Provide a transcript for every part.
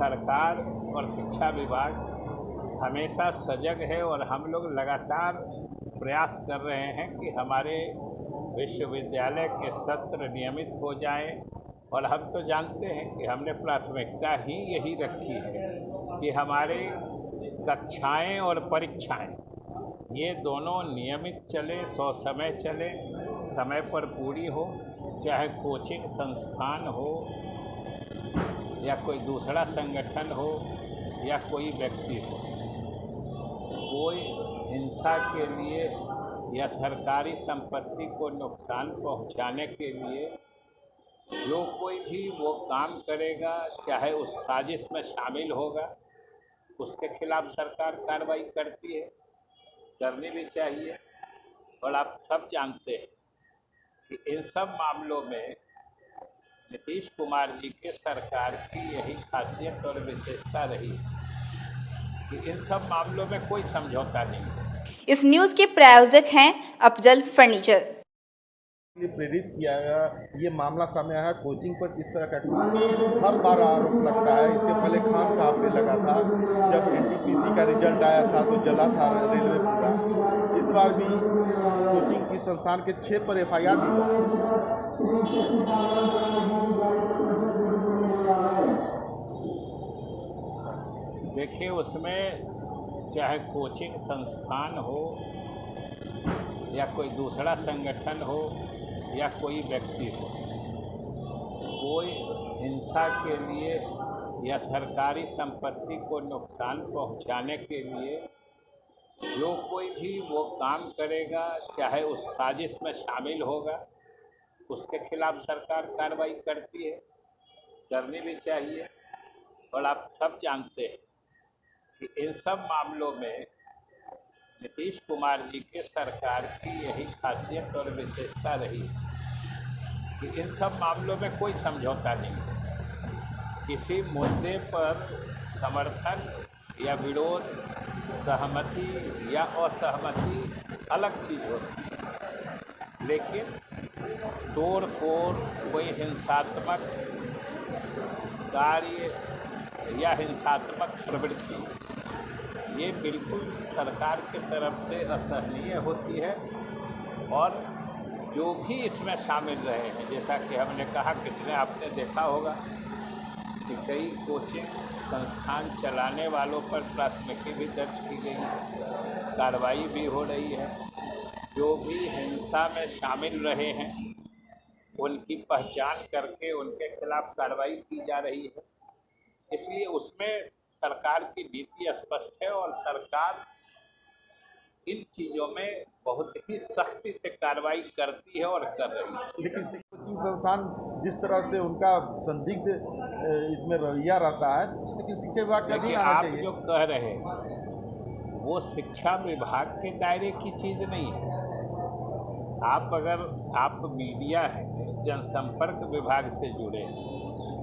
सरकार और शिक्षा विभाग हमेशा सजग है और हम लोग लगातार प्रयास कर रहे हैं कि हमारे विश्वविद्यालय के सत्र नियमित हो जाएं। और हम तो जानते हैं कि हमने प्राथमिकता ही यही रखी है कि हमारे कक्षाएं और परीक्षाएं ये दोनों नियमित चले, समय चले, समय पर पूरी हो, चाहे कोचिंग संस्थान हो या कोई दूसरा संगठन हो या कोई व्यक्ति हो। कोई हिंसा के लिए या सरकारी संपत्ति को नुकसान पहुंचाने के लिए जो कोई भी वो काम करेगा, चाहे उस साजिश में शामिल होगा, उसके खिलाफ सरकार कार्रवाई करती है, करनी भी चाहिए। और आप सब जानते हैं कि इन सब मामलों में नीतीश कुमार जी के सरकार की यही खासियत और विशेषता रही कि इन सब मामलों में कोई समझौता नहीं है। इस न्यूज़ के प्रायोजक हैं अफजल फर्नीचर। प्रेरित किया गया ये मामला सामने आया कोचिंग पर इस तरह का हर बार आरोप लगता है। इसके पहले खान साहब पे लगा था, जब एनटीपीसी का रिजल्ट आया था तो जला था रेलवे पूरा। इस बार भी कोचिंग की संस्थान के 6 पर FIR दी गई। देखिए, उसमें चाहे कोचिंग संस्थान हो या कोई दूसरा संगठन हो या कोई व्यक्ति हो, कोई हिंसा के लिए या सरकारी संपत्ति को नुकसान पहुंचाने के लिए जो कोई भी वो काम करेगा, चाहे उस साजिश में शामिल होगा, उसके खिलाफ सरकार कार्रवाई करती है, करनी भी चाहिए। और आप सब जानते हैं कि इन सब मामलों में नीतीश कुमार जी के सरकार की यही खासियत और विशेषता रही कि इन सब मामलों में कोई समझौता नहीं है। किसी मुद्दे पर समर्थन या विरोध, सहमति या असहमति अलग चीज़ होती है, लेकिन तोड़ फोड़, कोई हिंसात्मक कार्य या हिंसात्मक प्रवृत्ति ये बिल्कुल सरकार की तरफ से असहनीय होती है। और जो भी इसमें शामिल रहे हैं, जैसा कि हमने कहा, कितने आपने देखा होगा कि कई कोचिंग संस्थान चलाने वालों पर प्राथमिकी भी दर्ज की गई है, कार्रवाई भी हो रही है। जो भी हिंसा में शामिल रहे हैं उनकी पहचान करके उनके खिलाफ कार्रवाई की जा रही है। इसलिए उसमें सरकार की नीति स्पष्ट है और सरकार इन चीज़ों में बहुत ही सख्ती से कार्रवाई करती है और कर रही है। लेकिन कोचिंग संस्थान जिस तरह से उनका संदिग्ध इसमें रवैया रहता है, लेकिन शिक्षा विभाग का देखिए, आप जो कह रहे हैं वो शिक्षा विभाग के दायरे की चीज़ नहीं है। आप मीडिया है, जनसंपर्क विभाग से जुड़े हैं,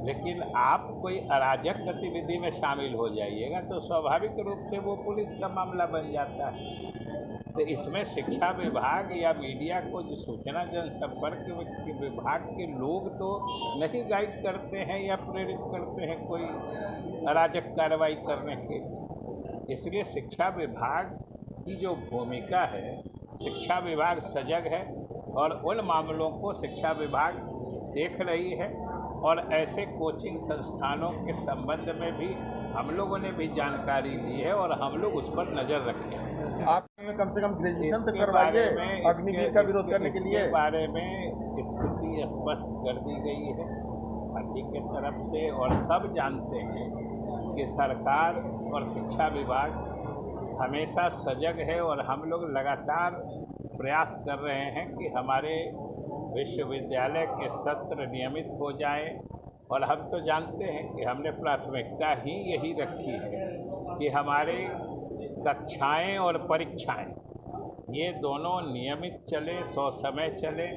लेकिन आप कोई अराजक गतिविधि में शामिल हो जाइएगा तो स्वाभाविक रूप से वो पुलिस का मामला बन जाता है। तो इसमें शिक्षा विभाग या मीडिया को जो सूचना जनसंपर्क विभाग के लोग तो नहीं गाइड करते हैं या प्रेरित करते हैं कोई अराजक कार्रवाई करने के। इसलिए शिक्षा विभाग की जो भूमिका है, शिक्षा विभाग सजग है और उन मामलों को शिक्षा विभाग देख रही है। और ऐसे कोचिंग संस्थानों के संबंध में भी हम लोगों ने भी जानकारी ली है और हम लोग उस पर नज़र रखे हैं। आपने कम से कम ग्रेजुएशन तक करवाइए अग्निवीर का विरोध करने के लिए। इसके बारे में स्थिति स्पष्ट कर दी गई है पार्टी के तरफ से और सब जानते हैं कि सरकार और शिक्षा विभाग हमेशा सजग है और हम लोग लगातार प्रयास कर रहे हैं कि हमारे विश्वविद्यालय के सत्र नियमित हो जाएं। और हम तो जानते हैं कि हमने प्राथमिकता ही यही रखी है कि हमारे कक्षाएं और परीक्षाएं ये दोनों नियमित चले, समय चले,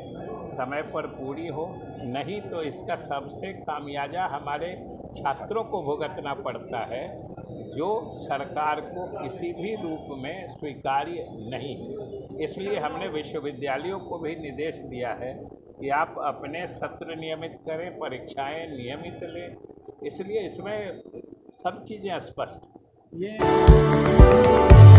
समय पर पूरी हो, नहीं तो इसका सबसे खामियाजा हमारे छात्रों को भुगतना पड़ता है, जो सरकार को किसी भी रूप में स्वीकार्य नहीं है। इसलिए हमने विश्वविद्यालयों को भी निर्देश दिया है कि आप अपने सत्र नियमित करें, परीक्षाएं नियमित लें। इसलिए इसमें सब चीज़ें स्पष्ट हैं। ये